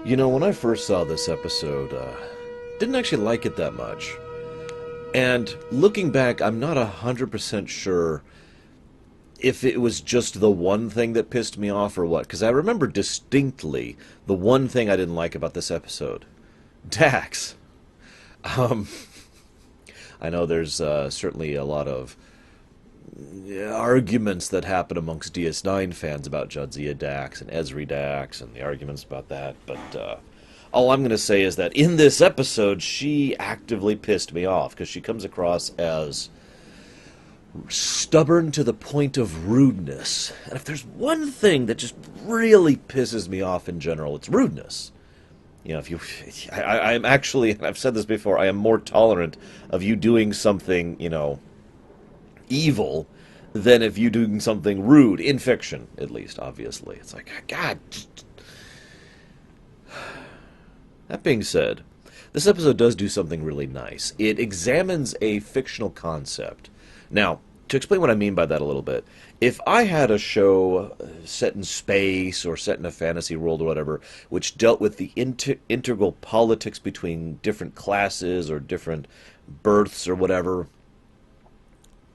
You know, when I first saw this episode, didn't actually like it that much. And looking back, I'm not 100% sure if it was just the one thing that pissed me off or what. Because I remember distinctly the one thing I didn't like about this episode. Dax. Um, I know there's certainly a lot of arguments that happen amongst DS9 fans about Jadzia Dax and Ezri Dax and the arguments about that, but all I'm going to say is that in this episode, she actively pissed me off because she comes across as stubborn to the point of rudeness. And if there's one thing that just really pisses me off in general, it's rudeness. You know, if you, I'm actually, and I've said this before, I am more tolerant of you doing something, evil than if you doing something rude, in fiction, at least, obviously. It's like, God. That being said, this episode does do something really nice. It examines a fictional concept. Now, to explain what I mean by that a little bit, if I had a show set in space or set in a fantasy world or whatever, which dealt with the integral politics between different classes or different births or whatever,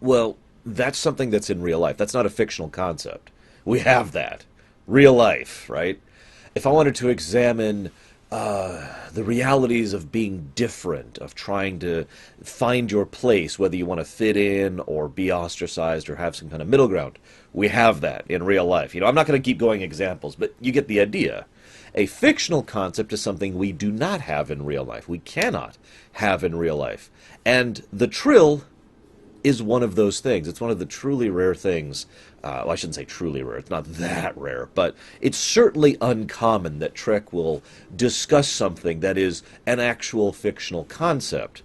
well, that's something that's in real life. That's not a fictional concept. We have that. Real life, right? If I wanted to examine the realities of being different, of trying to find your place, whether you want to fit in or be ostracized or have some kind of middle ground, we have that in real life. I'm not going to keep going examples, but you get the idea. A fictional concept is something we do not have in real life. We cannot have in real life. And the Trill is one of those things. It's one of the truly rare things. Well, I shouldn't say truly rare. It's not that rare. But it's certainly uncommon that Trek will discuss something that is an actual fictional concept.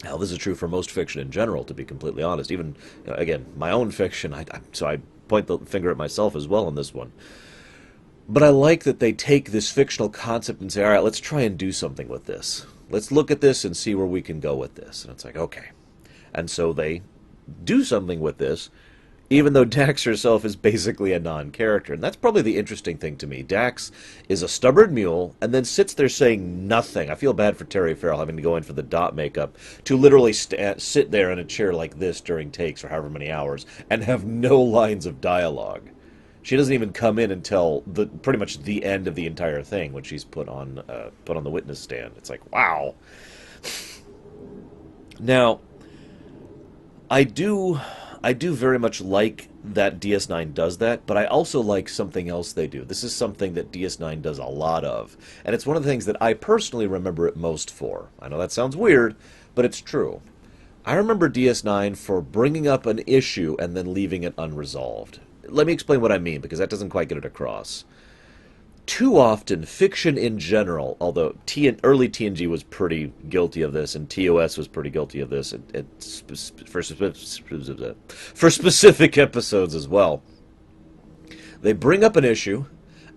Now, this is true for most fiction in general, to be completely honest. Even, again, my own fiction, so I point the finger at myself as well on this one. But I like that they take this fictional concept and say, all right, let's try and do something with this. Let's look at this and see where we can go with this. And it's like, okay. And so they do something with this, even though Dax herself is basically a non-character. And that's probably the interesting thing to me. Dax is a stubborn mule and then sits there saying nothing. I feel bad for Terry Farrell having to go in for the dot makeup to literally sit there in a chair like this during takes for however many hours and have no lines of dialogue. She doesn't even come in until pretty much the end of the entire thing when she's put on the witness stand. It's like, wow. Now, I do very much like that DS9 does that, but I also like something else they do. This is something that DS9 does a lot of, and it's one of the things that I personally remember it most for. I know that sounds weird, but it's true. I remember DS9 for bringing up an issue and then leaving it unresolved. Let me explain what I mean, because that doesn't quite get it across. Too often, fiction in general, although early TNG was pretty guilty of this, and TOS was pretty guilty of this for specific episodes as well. They bring up an issue,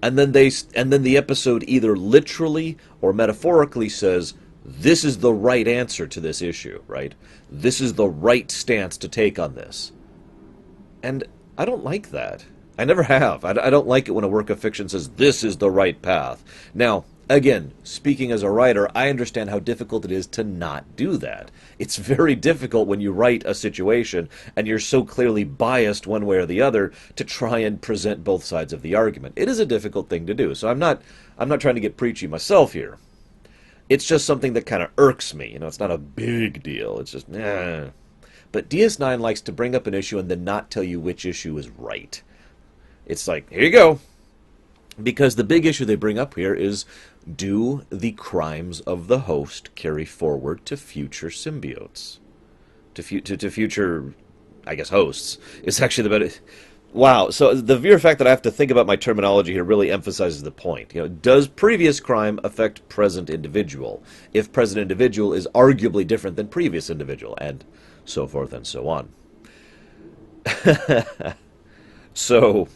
and then the episode either literally or metaphorically says, "This is the right answer to this issue," right? This is the right stance to take on this, and I don't like that. I never have. I don't like it when a work of fiction says, this is the right path. Now, again, speaking as a writer, I understand how difficult it is to not do that. It's very difficult when you write a situation and you're so clearly biased one way or the other to try and present both sides of the argument. It is a difficult thing to do, so I'm not trying to get preachy myself here. It's just something that kind of irks me. It's not a big deal. It's just, But DS9 likes to bring up an issue and then not tell you which issue is right. It's like, here you go. Because the big issue they bring up here is, do the crimes of the host carry forward to future symbiotes? To future, I guess, hosts. It's actually the better... Wow, so the mere fact that I have to think about my terminology here really emphasizes the point. Does previous crime affect present individual? If present individual is arguably different than previous individual, and so forth and so on. So...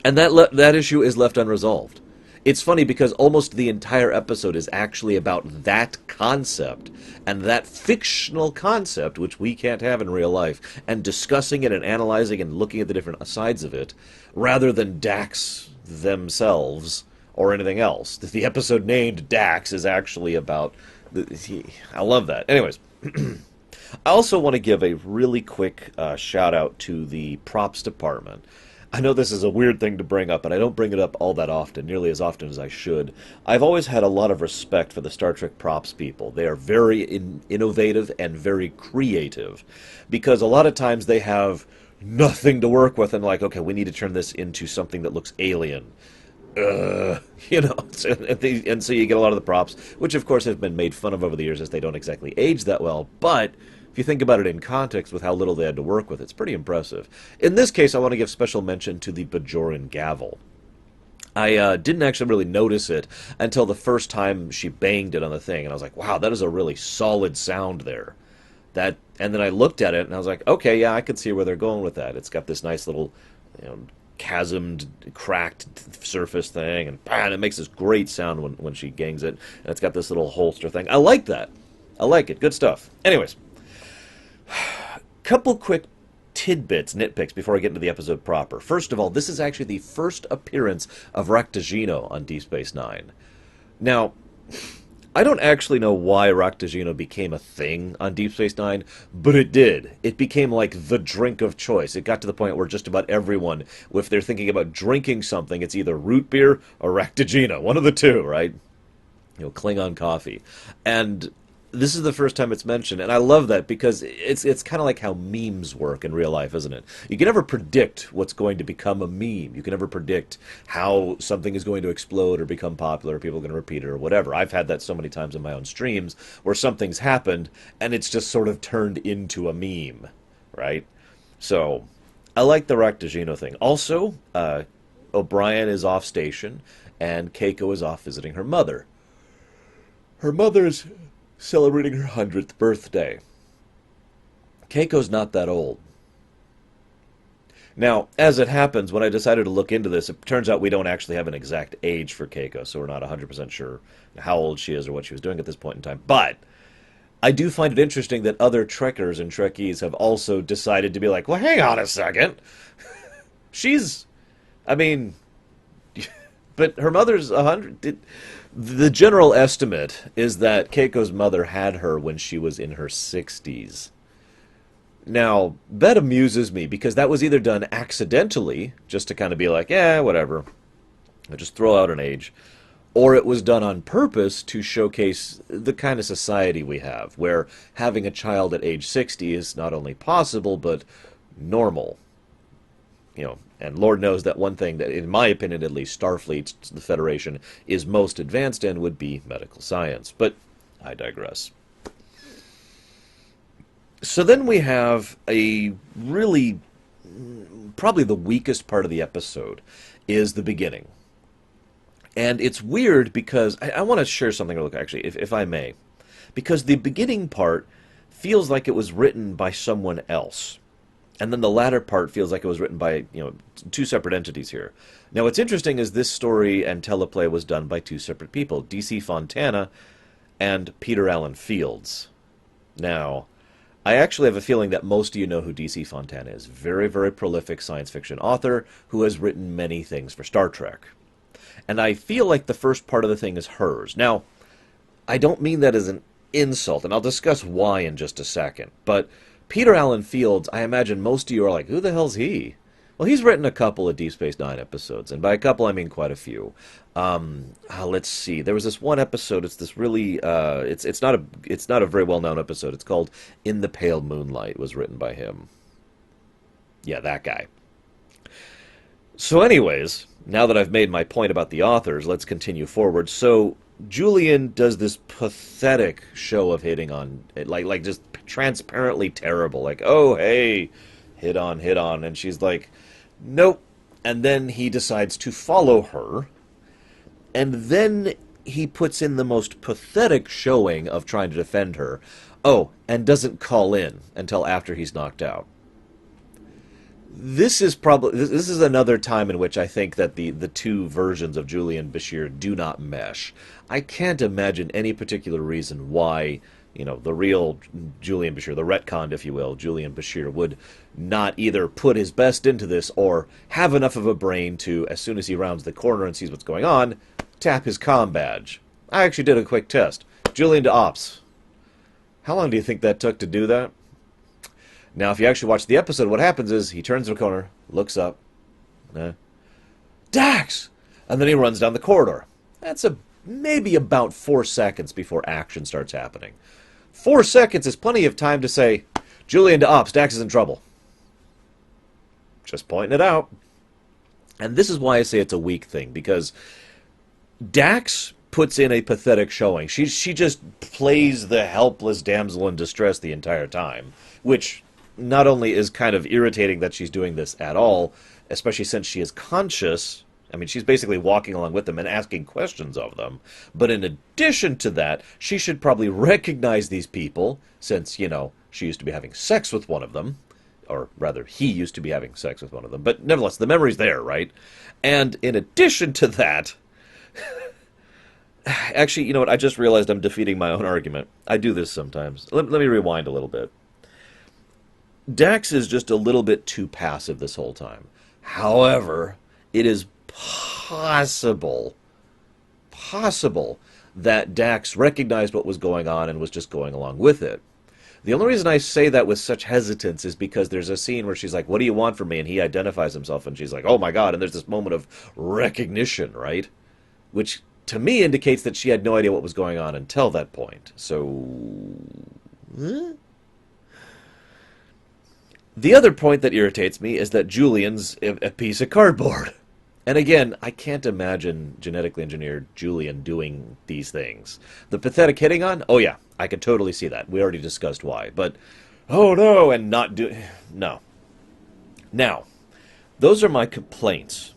And that issue is left unresolved. It's funny because almost the entire episode is actually about that concept, and that fictional concept, which we can't have in real life, and discussing it and analyzing and looking at the different sides of it, rather than Dax themselves or anything else. The episode named Dax is actually about... I love that. Anyways, I also want to give a really quick shout out to the props department. I know this is a weird thing to bring up, and I don't bring it up all that often, nearly as often as I should. I've always had a lot of respect for the Star Trek props people. They are very innovative and very creative, because a lot of times they have nothing to work with, and like, okay, we need to turn this into something that looks alien. You know, and so you get a lot of the props, which of course have been made fun of over the years as they don't exactly age that well, but if you think about it in context with how little they had to work with, it's pretty impressive. In this case, I want to give special mention to the Bajoran gavel. I didn't actually really notice it until the first time she banged it on the thing, and I was like, wow, that is a really solid sound there. And then I looked at it, and I was like, okay, yeah, I could see where they're going with that. It's got this nice little, chasmed, cracked surface thing, and bam, it makes this great sound when she gangs it, and it's got this little holster thing. I like that. I like it. Good stuff. Anyways, couple quick tidbits, nitpicks, before I get into the episode proper. First of all, this is actually the first appearance of Raktajino on Deep Space Nine. Now, I don't actually know why Raktajino became a thing on Deep Space Nine, but it did. It became like the drink of choice. It got to the point where just about everyone, if they're thinking about drinking something, it's either root beer or Raktajino. One of the two, right? Klingon coffee. And this is the first time it's mentioned, and I love that because it's kind of like how memes work in real life, isn't it? You can never predict what's going to become a meme. You can never predict how something is going to explode or become popular, or people are going to repeat it or whatever. I've had that so many times in my own streams where something's happened and it's just sort of turned into a meme, right? So I like the Raktajino thing. Also, O'Brien is off station and Keiko is off visiting her mother. Her mother's celebrating her 100th birthday. Keiko's not that old. Now, as it happens, when I decided to look into this, it turns out we don't actually have an exact age for Keiko, so we're not 100% sure how old she is or what she was doing at this point in time. But I do find it interesting that other Trekkers and Trekkies have also decided to be like, well, hang on a second. But her mother's 100... The general estimate is that Keiko's mother had her when she was in her 60s. Now, that amuses me, because that was either done accidentally, just to kind of be like, yeah, whatever, I'll just throw out an age, or it was done on purpose to showcase the kind of society we have, where having a child at age 60 is not only possible, but normal. And Lord knows that one thing that, in my opinion at least, Starfleet, the Federation, is most advanced in would be medical science. But I digress. So then we have a really, probably the weakest part of the episode, is the beginning. And it's weird because, I want to share something real quick, actually, if I may. Because the beginning part feels like it was written by someone else. And then the latter part feels like it was written by, two separate entities here. Now, what's interesting is this story and teleplay was done by two separate people, D.C. Fontana and Peter Allen Fields. Now, I actually have a feeling that most of you know who D.C. Fontana is. Very, very prolific science fiction author who has written many things for Star Trek. And I feel like the first part of the thing is hers. Now, I don't mean that as an insult, and I'll discuss why in just a second, but Peter Allen Fields, I imagine most of you are like, who the hell's he? Well, he's written a couple of Deep Space Nine episodes, and by a couple I mean quite a few. Let's see. There was this one episode. It's this really, it's not a very well known episode. It's called "In the Pale Moonlight." It was written by him. Yeah, that guy. So, anyways, now that I've made my point about the authors, let's continue forward. So Julian does this pathetic show of hitting on, like just transparently terrible, like, oh, hey, hit on, and she's like, nope, and then he decides to follow her, and then he puts in the most pathetic showing of trying to defend her, and doesn't call in until after he's knocked out. This is another time in which I think that the two versions of Julian Bashir do not mesh. I can't imagine any particular reason why, the real Julian Bashir, the retconned, if you will, Julian Bashir, would not either put his best into this or have enough of a brain to, as soon as he rounds the corner and sees what's going on, tap his comm badge. I actually did a quick test. Julian to ops. How long do you think that took to do that? Now, if you actually watch the episode, what happens is he turns the corner, looks up, Dax! And then he runs down the corridor. That's maybe about 4 seconds before action starts happening. 4 seconds is plenty of time to say, Julian to ops, Dax is in trouble. Just pointing it out. And this is why I say it's a weak thing, because Dax puts in a pathetic showing. She just plays the helpless damsel in distress the entire time, which not only is kind of irritating that she's doing this at all, especially since she is conscious. I mean, she's basically walking along with them and asking questions of them. But in addition to that, she should probably recognize these people, since, you know, she used to be having sex with one of them. Or rather, he used to be having sex with one of them. But nevertheless, the memory's there, right? And in addition to that... Actually, you know what? I just realized I'm defeating my own argument. I do this sometimes. Let me rewind a little bit. Dax is just a little bit too passive this whole time. However, it is possible that Dax recognized what was going on and was just going along with it. The only reason I say that with such hesitance is because there's a scene where she's like, what do you want from me? And he identifies himself, and she's like, oh my god, and there's this moment of recognition, right? Which, to me, indicates that she had no idea what was going on until that point. So... The other point that irritates me is that Julian's a piece of cardboard. And again, I can't imagine genetically engineered Julian doing these things. The pathetic hitting on? Oh yeah, I could totally see that. We already discussed why. But, oh no, and not do... No. Now, those are my complaints.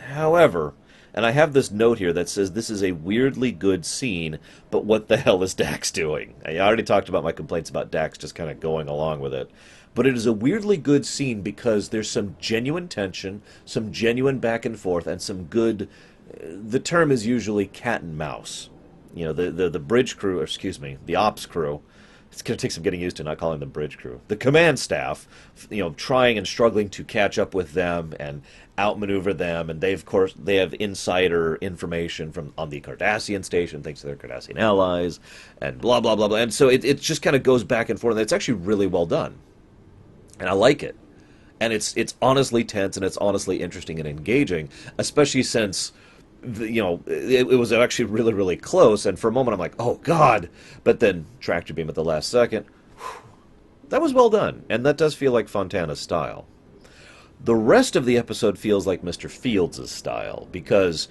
However, and I have this note here that says this is a weirdly good scene, but what the hell is Dax doing? I already talked about my complaints about Dax just kind of going along with it. But it is a weirdly good scene because there's some genuine tension, some genuine back and forth, and some good... The term is usually cat and mouse. You know, the bridge crew, or excuse me, the ops crew. It's going to take some getting used to not calling them bridge crew. The command staff, you know, trying and struggling to catch up with them and outmaneuver them, and they have insider information from on the Cardassian station, thanks to their Cardassian allies, and blah blah blah blah. And so it just kind of goes back and forth, and it's actually really well done. And I like it. And it's honestly tense, and it's honestly interesting and engaging, especially since, you know, it was actually really, really close. And for a moment, I'm like, oh, God. But then tractor beam at the last second. Whew, that was well done. And that does feel like Fontana's style. The rest of the episode feels like Mr. Fields' style, because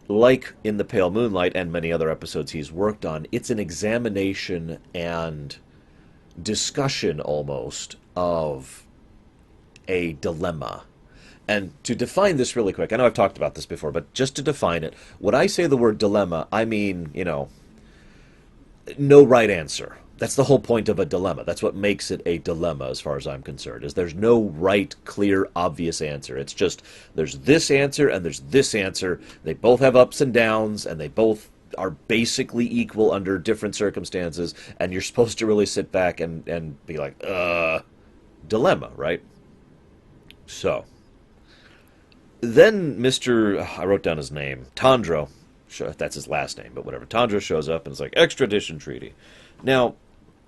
like in The Pale Moonlight and many other episodes he's worked on, it's an examination and discussion almost of a dilemma. And to define this really quick, I know I've talked about this before, but just to define it, when I say the word dilemma, I mean, you know, no right answer. That's the whole point of a dilemma. That's what makes it a dilemma as far as I'm concerned, is there's no right, clear, obvious answer. It's just, there's this answer and there's this answer. They both have ups and downs, and they both are basically equal under different circumstances, and you're supposed to really sit back and be like, dilemma, right? So, then I wrote down his name, Tandra, that's his last name, but whatever, Tandra shows up and is like, extradition treaty. Now,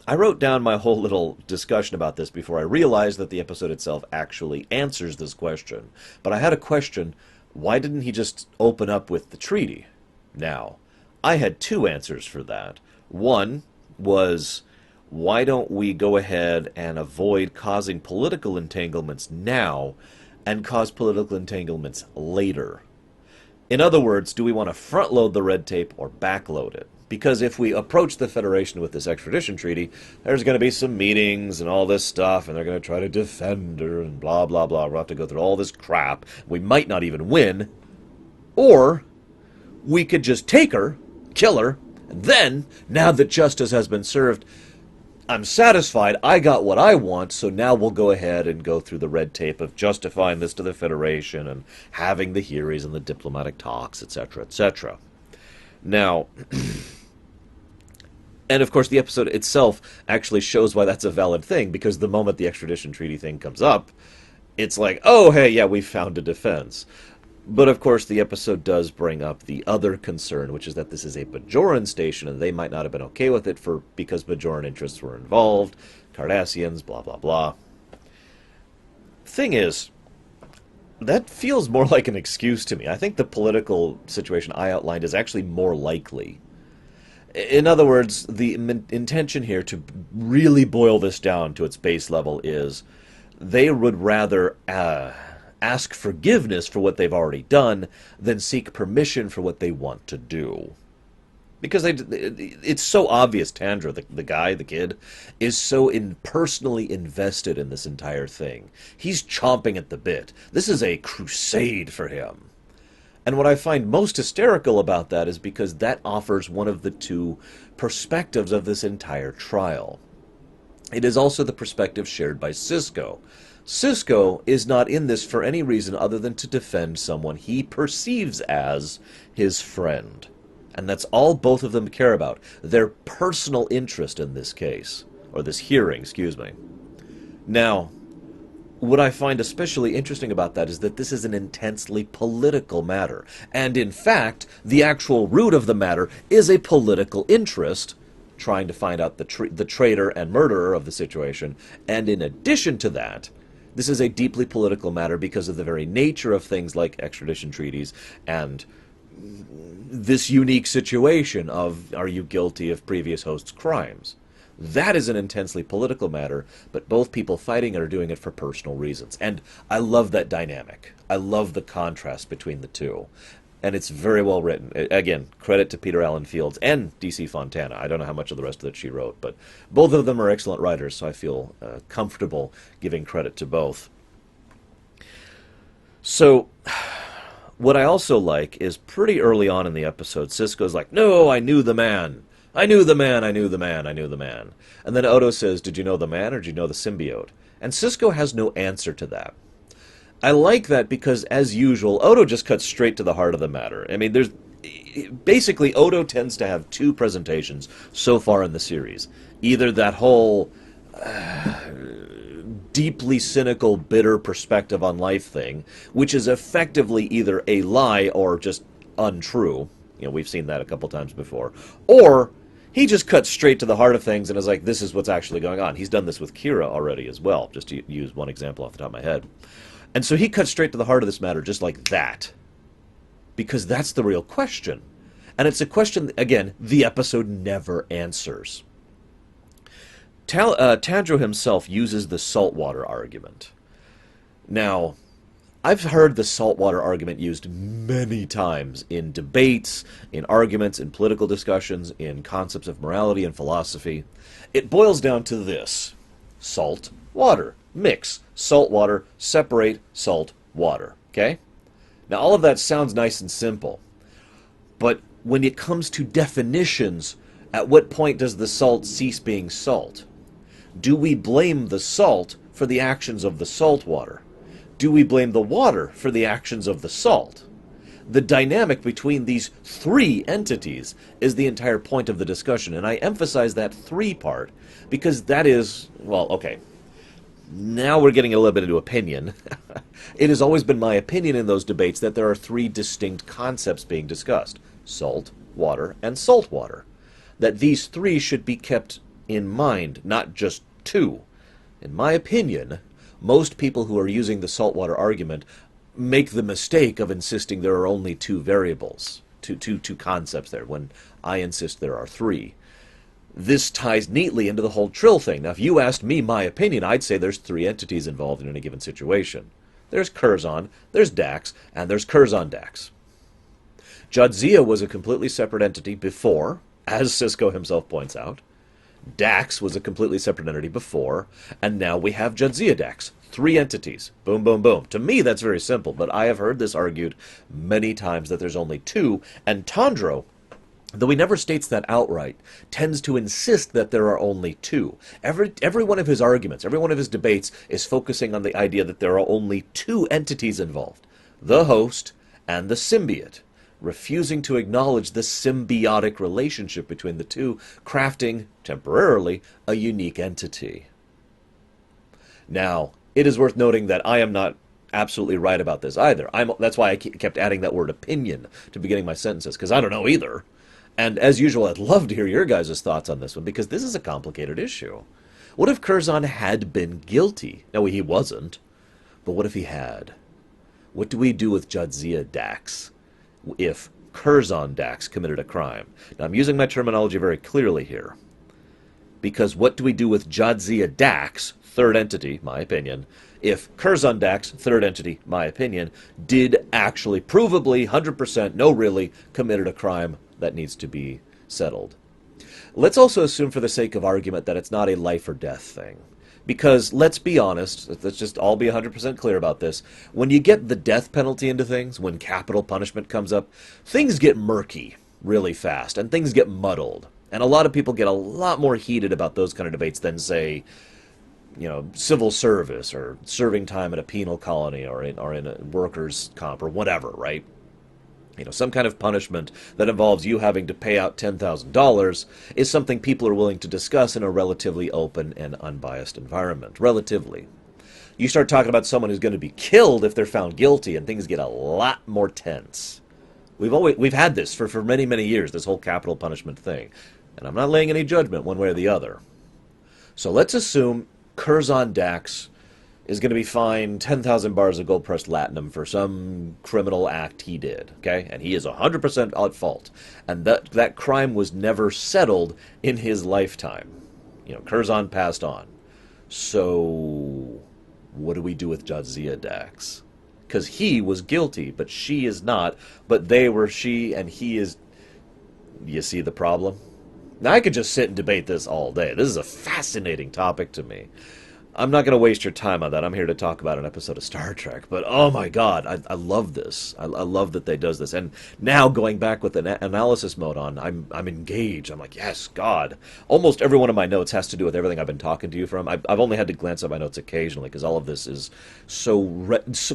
I wrote down my whole little discussion about this before I realized that the episode itself actually answers this question. But I had a question, why didn't he just open up with the treaty? Now, I had two answers for that. One was, why don't we go ahead and avoid causing political entanglements now and cause political entanglements later? In other words, do we want to front-load the red tape or back-load it? Because if we approach the Federation with this extradition treaty, there's going to be some meetings and all this stuff, and they're going to try to defend her and blah, blah, blah. We'll have to go through all this crap. We might not even win. Or we could just take her, kill her, and then, now that justice has been served, I'm satisfied, I got what I want, so now we'll go ahead and go through the red tape of justifying this to the Federation and having the hearings and the diplomatic talks, etc., etc. Now, and of course the episode itself actually shows why that's a valid thing, because the moment the extradition treaty thing comes up, it's like, oh, hey, yeah, we found a defense. But of course, the episode does bring up the other concern, which is that this is a Bajoran station, and they might not have been okay with it because Bajoran interests were involved, Cardassians, blah blah blah. Thing is, that feels more like an excuse to me. I think the political situation I outlined is actually more likely. In other words, the intention here, to really boil this down to its base level, is they would rather ask forgiveness for what they've already done than seek permission for what they want to do. Because it's so obvious Tandra, the kid, is so personally invested in this entire thing. He's chomping at the bit. This is a crusade for him. And what I find most hysterical about that is because that offers one of the two perspectives of this entire trial. It is also the perspective shared by Sisko. Sisko is not in this for any reason other than to defend someone he perceives as his friend. And that's all both of them care about. Their personal interest in this case. Or this hearing, excuse me. Now, what I find especially interesting about that is that this is an intensely political matter. And in fact, the actual root of the matter is a political interest, trying to find out the traitor and murderer of the situation. And in addition to that, this is a deeply political matter because of the very nature of things like extradition treaties and this unique situation of, are you guilty of previous host's crimes? That is an intensely political matter, but both people fighting it are doing it for personal reasons. And I love that dynamic. I love the contrast between the two. And it's very well written. Again, credit to Peter Allen Fields and D.C. Fontana. I don't know how much of the rest of that she wrote, but both of them are excellent writers, so I feel comfortable giving credit to both. So, what I also like is pretty early on in the episode, Sisko's like, "No, I knew the man. I knew the man, I knew the man, I knew the man." And then Odo says, "Did you know the man or did you know the symbiote?" And Sisko has no answer to that. I like that because, as usual, Odo just cuts straight to the heart of the matter. I mean, basically, Odo tends to have two presentations so far in the series. Either that whole deeply cynical, bitter perspective on life thing, which is effectively either a lie or just untrue. You know, we've seen that a couple times before. Or he just cuts straight to the heart of things and is like, this is what's actually going on. He's done this with Kira already as well, just to use one example off the top of my head. And so he cuts straight to the heart of this matter just like that. Because that's the real question. And it's a question, again, the episode never answers. Tandra himself uses the saltwater argument. Now, I've heard the saltwater argument used many times in debates, in arguments, in political discussions, in concepts of morality and philosophy. It boils down to this: salt, water, mix, salt, water, separate, salt, water. Okay? Now, all of that sounds nice and simple. But when it comes to definitions, at what point does the salt cease being salt? Do we blame the salt for the actions of the salt water? Do we blame the water for the actions of the salt? The dynamic between these three entities is the entire point of the discussion, and I emphasize that three part because that is, well, okay, now we're getting a little bit into opinion. It has always been my opinion in those debates that there are three distinct concepts being discussed: salt, water, and salt water. That these three should be kept in mind, not just two. In my opinion, most people who are using the saltwater argument make the mistake of insisting there are only two variables, two concepts there, when I insist there are three. This ties neatly into the whole Trill thing. Now, if you asked me my opinion, I'd say there's three entities involved in any given situation. There's Curzon, there's Dax, and there's Curzon Dax. Jadzia was a completely separate entity before, as Sisko himself points out. Dax was a completely separate entity before, and now we have Jadzia Dax. Three entities. Boom, boom, boom. To me, that's very simple, but I have heard this argued many times that there's only two, and Tandro, though he never states that outright, tends to insist that there are only two. Every one of his arguments, every one of his debates is focusing on the idea that there are only two entities involved: the host and the symbiote, refusing to acknowledge the symbiotic relationship between the two, crafting, temporarily, a unique entity. Now, it is worth noting that I am not absolutely right about this either. That's why I kept adding that word opinion to beginning my sentences, because I don't know either. And as usual, I'd love to hear your guys' thoughts on this one, because this is a complicated issue. What if Curzon had been guilty? No, he wasn't. But what if he had? What do we do with Jadzia Dax if Curzon Dax committed a crime? Now, I'm using my terminology very clearly here. Because what do we do with Jadzia Dax, third entity, my opinion, if Curzon Dax, third entity, my opinion, did actually, provably, 100%, no really, committed a crime that needs to be settled? Let's also assume for the sake of argument that it's not a life or death thing. Because, let's be honest, let's just all be 100% clear about this, when you get the death penalty into things, when capital punishment comes up, things get murky really fast, and things get muddled. And a lot of people get a lot more heated about those kind of debates than, say, civil service, or serving time in a penal colony, or in a workers' comp, or whatever, right? Some kind of punishment that involves you having to pay out $10,000 is something people are willing to discuss in a relatively open and unbiased environment. Relatively. You start talking about someone who's going to be killed if they're found guilty, and things get a lot more tense. We've had this for many, many years, this whole capital punishment thing. And I'm not laying any judgment one way or the other. So let's assume Curzon Dax is going to be fined 10,000 bars of gold-pressed latinum for some criminal act he did, okay? And he is 100% at fault. And that crime was never settled in his lifetime. Curzon passed on. So what do we do with Jadzia Dax? Because he was guilty, but she is not. But they were she, and he is... You see the problem? Now, I could just sit and debate this all day. This is a fascinating topic to me. I'm not going to waste your time on that. I'm here to talk about an episode of Star Trek. But, oh my God, I love this. I love that they does this. And now, going back with an analysis mode on, I'm engaged. I'm like, yes, God. Almost every one of my notes has to do with everything I've been talking to you from. I've only had to glance at my notes occasionally, because all of this is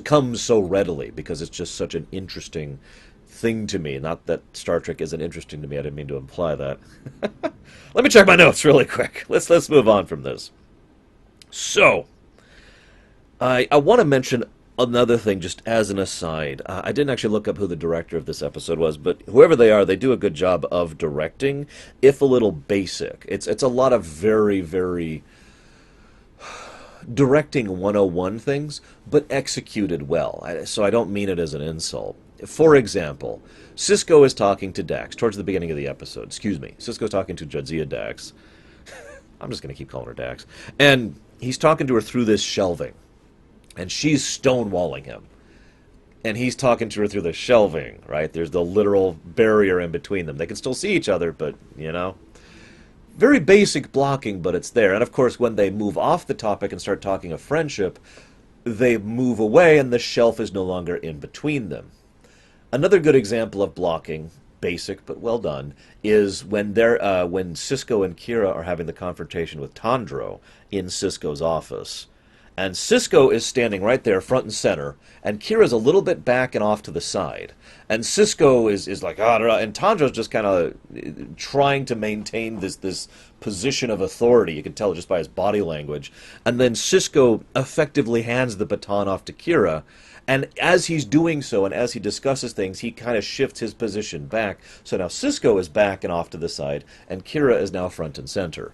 comes so readily, because it's just such an interesting thing to me. Not that Star Trek isn't interesting to me. I didn't mean to imply that. Let me check my notes really quick. Let's move on from this. So, I want to mention another thing just as an aside. I didn't actually look up who the director of this episode was, but whoever they are, they do a good job of directing, if a little basic. It's a lot of very, very directing 101 things, but executed well. So I don't mean it as an insult. For example, Sisko is talking to Dax towards the beginning of the episode. Excuse me. Sisko's talking to Jadzia Dax. I'm just going to keep calling her Dax. And he's talking to her through this shelving. And she's stonewalling him. And he's talking to her through the shelving, right? There's the literal barrier in between them. They can still see each other, but, very basic blocking, but it's there. And, of course, when they move off the topic and start talking of friendship, they move away and the shelf is no longer in between them. Another good example of blocking, basic but well done, is when Sisko and Kira are having the confrontation with Tandra in Sisko's office. And Sisko is standing right there, front and center, and Kira's a little bit back and off to the side. And Sisko is like, and Tandra's just kind of trying to maintain this position of authority. You can tell just by his body language. And then Sisko effectively hands the baton off to Kira. And as he's doing so, and as he discusses things, he kind of shifts his position back. So now Sisko is back and off to the side, and Kira is now front and center.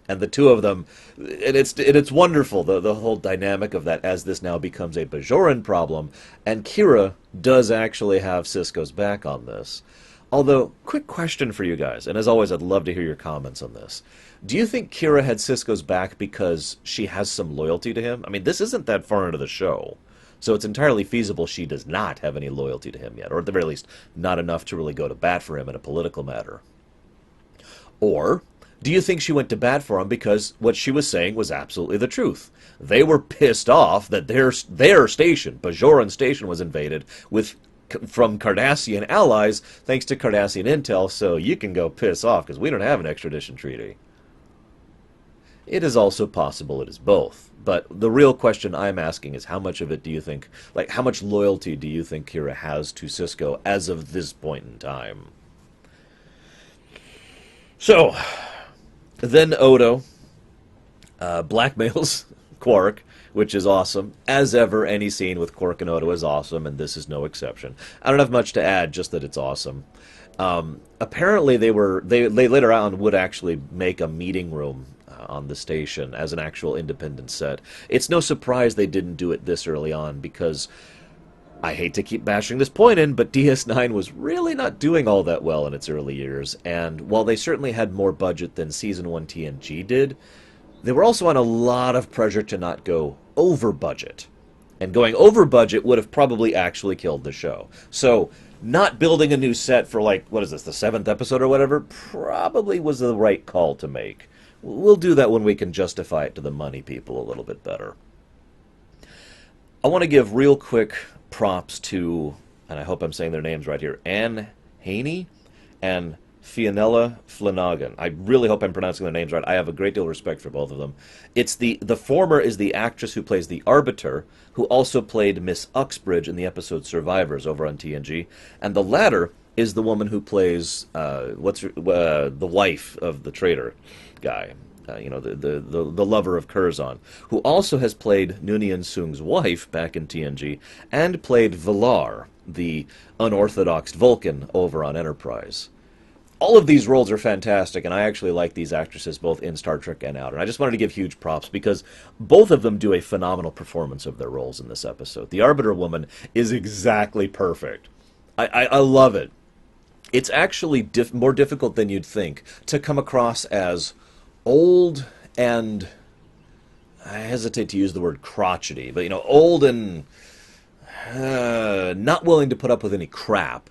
And the two of them, and it's wonderful, the whole dynamic of that, as this now becomes a Bajoran problem, and Kira does actually have Sisko's back on this. Although, quick question for you guys, and as always, I'd love to hear your comments on this. Do you think Kira had Sisko's back because she has some loyalty to him? I mean, this isn't that far into the show, so it's entirely feasible she does not have any loyalty to him yet, or at the very least, not enough to really go to bat for him in a political matter. Or do you think she went to bat for him because what she was saying was absolutely the truth? They were pissed off that their station, Bajoran Station, was invaded from Cardassian allies, thanks to Cardassian intel, so you can go piss off because we don't have an extradition treaty. It is also possible it is both. But the real question I'm asking is how much of it do you think, how much loyalty do you think Kira has to Sisko as of this point in time? So, then Odo blackmails Quark which is awesome. As ever, any scene with Quark and Odo is awesome, and this is no exception. I don't have much to add, just that it's awesome. Apparently, they later on would actually make a meeting room on the station as an actual independent set. It's no surprise they didn't do it this early on because I hate to keep bashing this point in, but DS9 was really not doing all that well in its early years, and while they certainly had more budget than Season 1 TNG did, they were also on a lot of pressure to not go over budget. And going over budget would have probably actually killed the show. So, not building a new set for, like, what is this, the 7th episode or whatever, probably was the right call to make. We'll do that when we can justify it to the money people a little bit better. I want to give real quick props to, and I hope I'm saying their names right here, Anne Haney and Fionnella Flanagan. I really hope I'm pronouncing their names right. I have a great deal of respect for both of them. It's the former is the actress who plays the Arbiter, who also played Miss Uxbridge in the episode Survivors over on TNG, and the latter is the woman who plays the wife of the traitor guy. The lover of Curzon, who also has played Noonien Soong's wife back in TNG, and played Valar, the unorthodox Vulcan over on Enterprise. All of these roles are fantastic, and I actually like these actresses both in Star Trek and out. And I just wanted to give huge props because both of them do a phenomenal performance of their roles in this episode. The Arbiter woman is exactly perfect. I love it. It's actually more difficult than you'd think to come across as old and, I hesitate to use the word crotchety, but, old and not willing to put up with any crap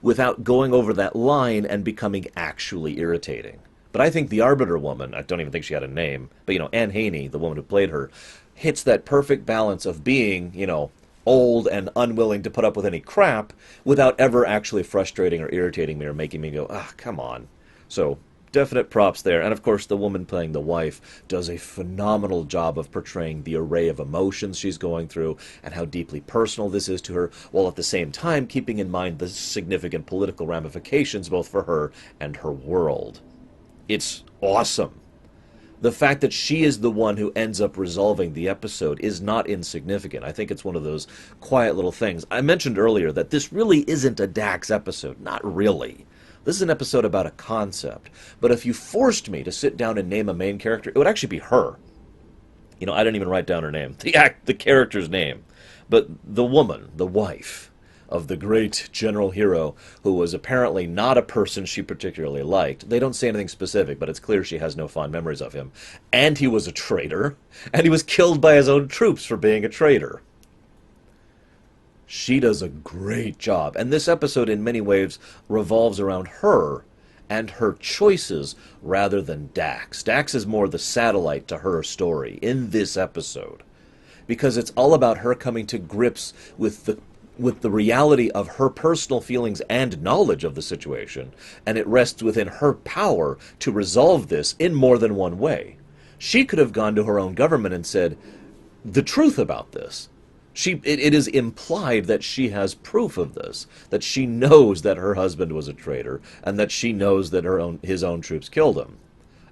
without going over that line and becoming actually irritating. But I think the Arbiter woman, I don't even think she had a name, but, Anne Haney, the woman who played her, hits that perfect balance of being, old and unwilling to put up with any crap without ever actually frustrating or irritating me or making me go, come on. So, definite props there. And of course, the woman playing the wife does a phenomenal job of portraying the array of emotions she's going through and how deeply personal this is to her, while at the same time keeping in mind the significant political ramifications both for her and her world. It's awesome. The fact that she is the one who ends up resolving the episode is not insignificant. I think it's one of those quiet little things. I mentioned earlier that this really isn't a Dax episode. Not really. This is an episode about a concept, but if you forced me to sit down and name a main character, it would actually be her. I didn't even write down her name, the character's name, but the woman, the wife of the great general hero, who was apparently not a person she particularly liked. They don't say anything specific, but it's clear she has no fond memories of him. And he was a traitor, and he was killed by his own troops for being a traitor. She does a great job, and this episode in many ways revolves around her and her choices rather than Dax. Dax is more the satellite to her story in this episode, because it's all about her coming to grips with the reality of her personal feelings and knowledge of the situation, and it rests within her power to resolve this in more than one way. She could have gone to her own government and said the truth about this. It is implied that she has proof of this, that she knows that her husband was a traitor, and that she knows that his own troops killed him.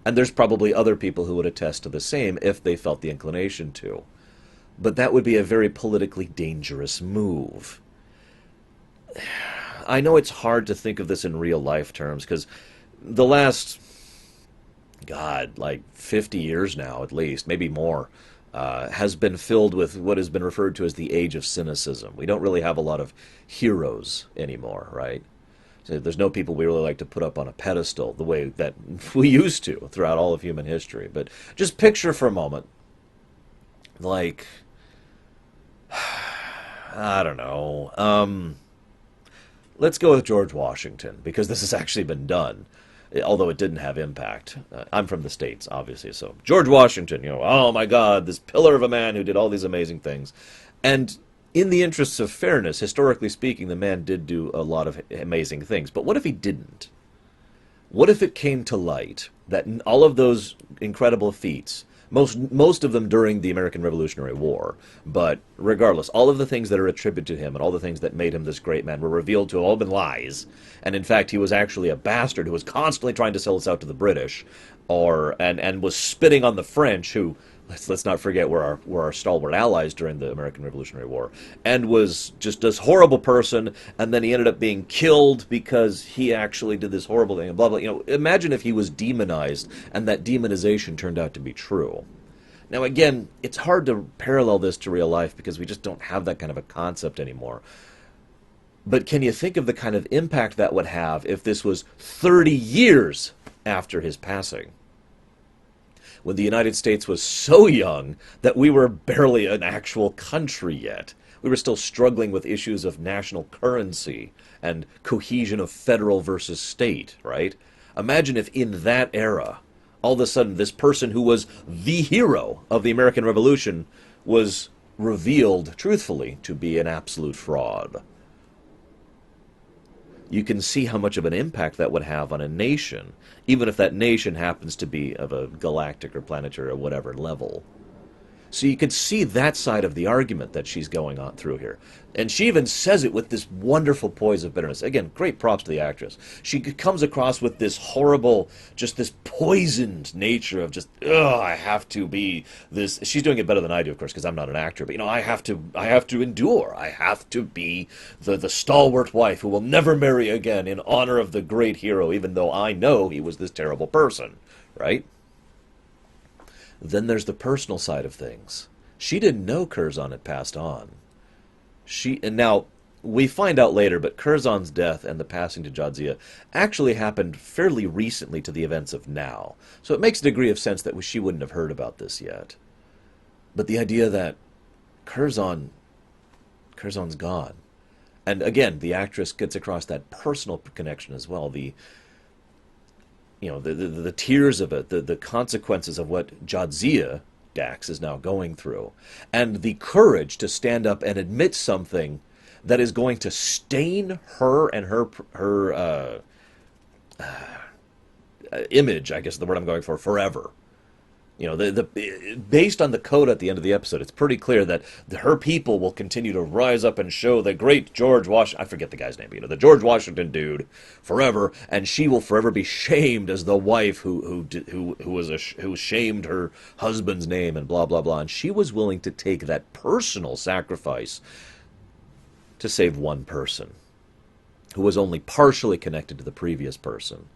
And there's probably other people who would attest to the same if they felt the inclination to. But that would be a very politically dangerous move. I know it's hard to think of this in real-life terms, because the last, 50 years now at least, maybe more, has been filled with what has been referred to as the age of cynicism. We don't really have a lot of heroes anymore, right? So there's no people we really like to put up on a pedestal the way that we used to throughout all of human history. But just picture for a moment, I don't know, let's go with George Washington, because this has actually been done, although it didn't have impact. I'm from the States, obviously, so George Washington, oh my God, this pillar of a man who did all these amazing things. And in the interests of fairness, historically speaking, the man did do a lot of amazing things. But what if he didn't? What if it came to light that all of those incredible feats, most of them during the American Revolutionary War, but regardless, all of the things that are attributed to him and all the things that made him this great man were revealed to have all been lies, and in fact he was actually a bastard who was constantly trying to sell us out to the British, and was spitting on the French, who let's not forget were our stalwart allies during the American Revolutionary War, and was just this horrible person, and then he ended up being killed because he actually did this horrible thing, and blah blah. Imagine if he was demonized, and that demonization turned out to be true. Now, again, it's hard to parallel this to real life because we just don't have that kind of a concept anymore. But can you think of the kind of impact that would have if this was 30 years after his passing? When the United States was so young that we were barely an actual country yet. We were still struggling with issues of national currency and cohesion of federal versus state, right? Imagine if in that era, all of a sudden, this person who was the hero of the American Revolution was revealed, truthfully, to be an absolute fraud. You can see how much of an impact that would have on a nation, even if that nation happens to be of a galactic or planetary or whatever level. So you could see that side of the argument that she's going on through here. And she even says it with this wonderful poise of bitterness. Again, great props to the actress. She comes across with this horrible, just this poisoned nature of just, ugh, I have to be this. She's doing it better than I do, of course, because I'm not an actor. But, I have to endure. I have to be the stalwart wife who will never marry again in honor of the great hero, even though I know he was this terrible person, right? Then there's the personal side of things. She didn't know Curzon had passed on. And now, we find out later, but Curzon's death and the passing to Jadzia actually happened fairly recently to the events of now. So it makes a degree of sense that she wouldn't have heard about this yet. But the idea that Curzon's gone. And again, the actress gets across that personal connection as well. The tears of it, the consequences of what Jadzia Dax is now going through, and the courage to stand up and admit something that is going to stain her and her image, I guess is the word I'm going for, forever. Based on the code at the end of the episode, it's pretty clear that her people will continue to rise up and show the great George Washington, I forget the guy's name, the George Washington dude, forever, and she will forever be shamed as the wife who shamed her husband's name and blah blah blah. And she was willing to take that personal sacrifice to save one person who was only partially connected to the previous person.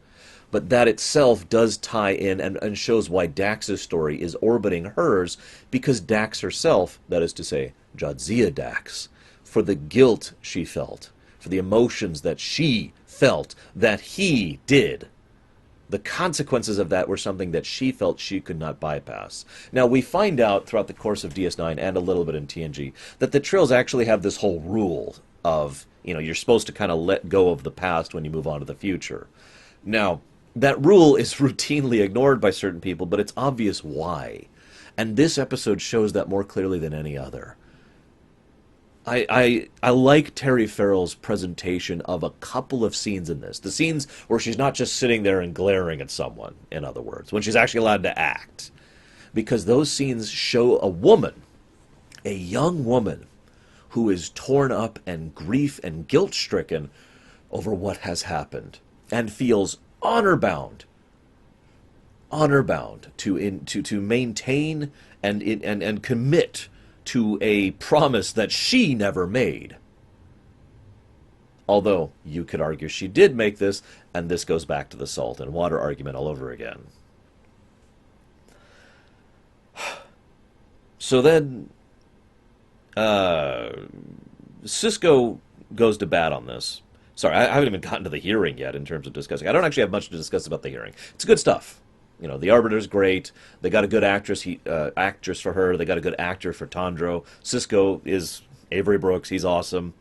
But that itself does tie in and shows why Dax's story is orbiting hers, because Dax herself, that is to say, Jadzia Dax, for the guilt she felt, for the emotions that she felt that he did, the consequences of that were something that she felt she could not bypass. Now, we find out throughout the course of DS9 and a little bit in TNG that the Trills actually have this whole rule of, you're supposed to kind of let go of the past when you move on to the future. Now, that rule is routinely ignored by certain people, but it's obvious why. And this episode shows that more clearly than any other. I like Terry Farrell's presentation of a couple of scenes in this. The scenes where she's not just sitting there and glaring at someone, in other words, when she's actually allowed to act. Because those scenes show a woman, a young woman, who is torn up and grief and guilt-stricken over what has happened, and feels honor-bound to maintain and commit to a promise that she never made. Although, you could argue she did make this, and this goes back to the salt and water argument all over again. So then, Sisko goes to bat on this. Sorry, I haven't even gotten to the hearing yet in terms of discussing. I don't actually have much to discuss about the hearing. It's good stuff. The Arbiter's great. They got a good actress for her. They got a good actor for Tandra. Sisko is Avery Brooks. He's awesome.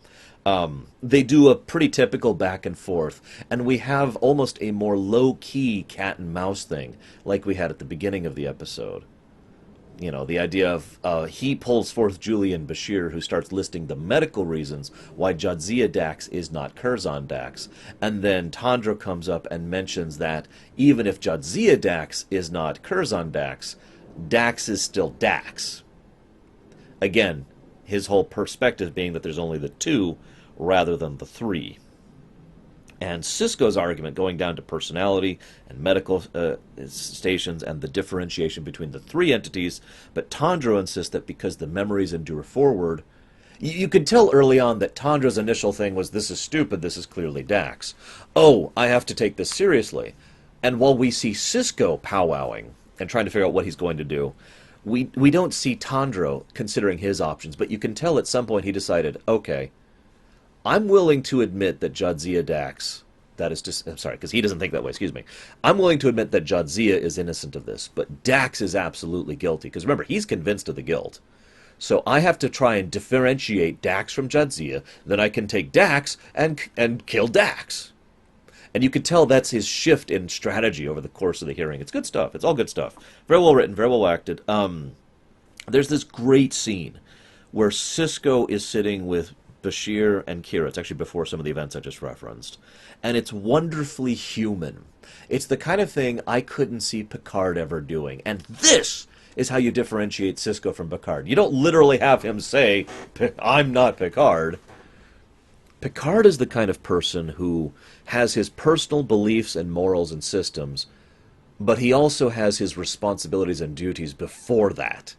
They do a pretty typical back and forth, and we have almost a more low-key cat and mouse thing like we had at the beginning of the episode. The idea of he pulls forth Julian Bashir, who starts listing the medical reasons why Jadzia Dax is not Curzon Dax. And then Tandra comes up and mentions that even if Jadzia Dax is not Curzon Dax, Dax is still Dax. Again, his whole perspective being that there's only the two rather than the three. And Sisko's argument, going down to personality and medical stations and the differentiation between the three entities, but Tandra insists that because the memories endure forward, you could tell early on that Tandra's initial thing was, this is stupid, this is clearly Dax. Oh, I have to take this seriously. And while we see Sisko powwowing and trying to figure out what he's going to do, we don't see Tandra considering his options, but you can tell at some point he decided, okay, I'm willing to admit that Jadzia Dax, that is just, I'm sorry, because he doesn't think that way, excuse me. I'm willing to admit that Jadzia is innocent of this, but Dax is absolutely guilty, because remember, he's convinced of the guilt. So I have to try and differentiate Dax from Jadzia, then I can take Dax and kill Dax. And you can tell that's his shift in strategy over the course of the hearing. It's good stuff. It's all good stuff. Very well written, very well acted. There's this great scene where Sisko is sitting with Bashir and Kira. It's actually before some of the events I just referenced. And it's wonderfully human. It's the kind of thing I couldn't see Picard ever doing. And this is how you differentiate Sisko from Picard. You don't literally have him say, I'm not Picard. Picard is the kind of person who has his personal beliefs and morals and systems, but he also has his responsibilities and duties before that.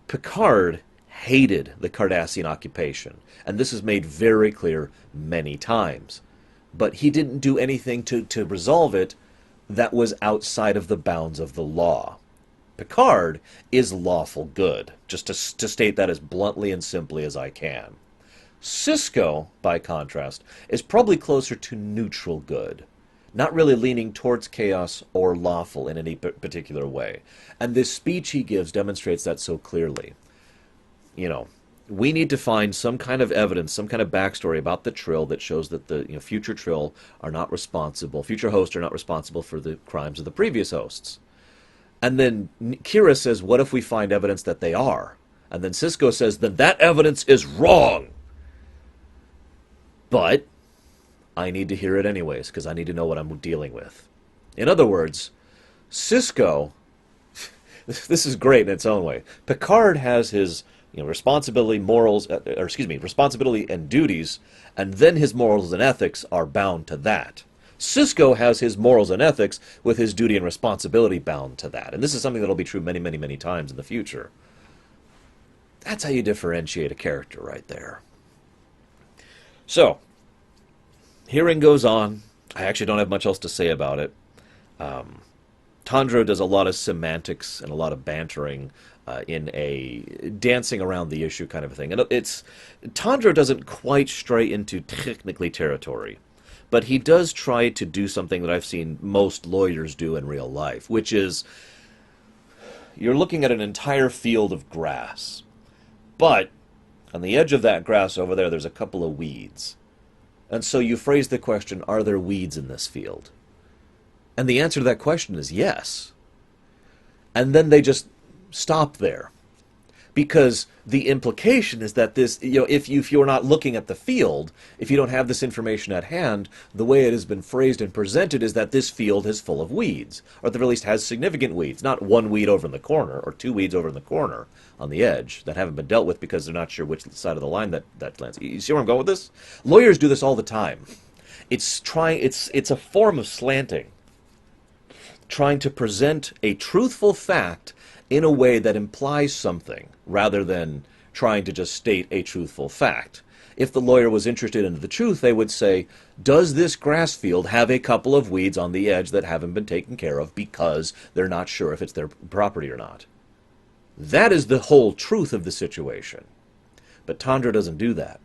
Picard hated the Cardassian occupation, and this is made very clear many times. But he didn't do anything to resolve it that was outside of the bounds of the law. Picard is lawful good, just to state that as bluntly and simply as I can. Sisko, by contrast, is probably closer to neutral good, not really leaning towards chaos or lawful in any particular way. And this speech he gives demonstrates that so clearly. You know, we need to find some kind of evidence, some kind of backstory about the Trill that shows that the future Trill are not responsible, future hosts are not responsible for the crimes of the previous hosts. And then Kira says, what if we find evidence that they are? And then Sisko says, then that evidence is wrong. But I need to hear it anyways, because I need to know what I'm dealing with. In other words, Sisko, this is great in its own way. Picard has his responsibility, responsibility and duties, and then his morals and ethics are bound to that. Sisko has his morals and ethics with his duty and responsibility bound to that. And this is something that will be true many, many, many times in the future. That's how you differentiate a character right there. So, hearing goes on. I actually don't have much else to say about it. Tandra does a lot of semantics and a lot of bantering in a dancing around the issue kind of thing. And Tandra doesn't quite stray into technically territory, but he does try to do something that I've seen most lawyers do in real life, which is you're looking at an entire field of grass, but on the edge of that grass over there, there's a couple of weeds. And so you phrase the question, are there weeds in this field? And the answer to that question is yes. And then they just stop there. Because the implication is that this, if you're not looking at the field, if you don't have this information at hand, the way it has been phrased and presented is that this field is full of weeds, or at the very least has significant weeds, not one weed over in the corner, or two weeds over in the corner on the edge that haven't been dealt with because they're not sure which side of the line that lands. You see where I'm going with this? Lawyers do this all the time. It's a form of slanting, trying to present a truthful fact in a way that implies something, rather than trying to just state a truthful fact. If the lawyer was interested in the truth, they would say, does this grass field have a couple of weeds on the edge that haven't been taken care of because they're not sure if it's their property or not? That is the whole truth of the situation. But Tandra doesn't do that.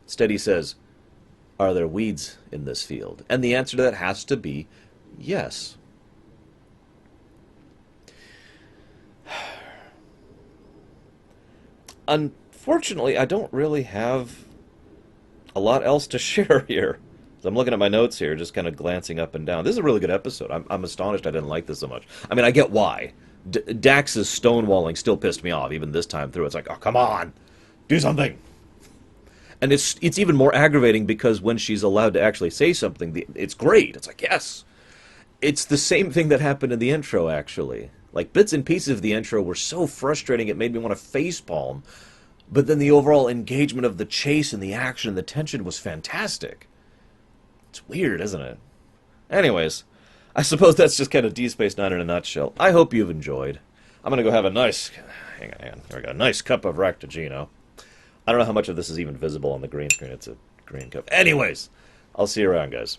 Instead he says, are there weeds in this field? And the answer to that has to be yes. Unfortunately, I don't really have a lot else to share here. So I'm looking at my notes here, just kind of glancing up and down. This is a really good episode. I'm astonished I didn't like this so much. I mean, I get why. Dax's stonewalling still pissed me off, even this time through. It's like, oh, come on, do something. And it's even more aggravating because when she's allowed to actually say something, it's great. It's like, yes. It's the same thing that happened in the intro, actually. Like, bits and pieces of the intro were so frustrating it made me want to facepalm. But then the overall engagement of the chase and the action and the tension was fantastic. It's weird, isn't it? Anyways, I suppose that's just kind of D Space Nine in a nutshell. I hope you've enjoyed. I'm going to go have a nice... Hang on. Here we go. A nice cup of Ractagino. I don't know how much of this is even visible on the green screen. It's a green cup. Anyways, I'll see you around, guys.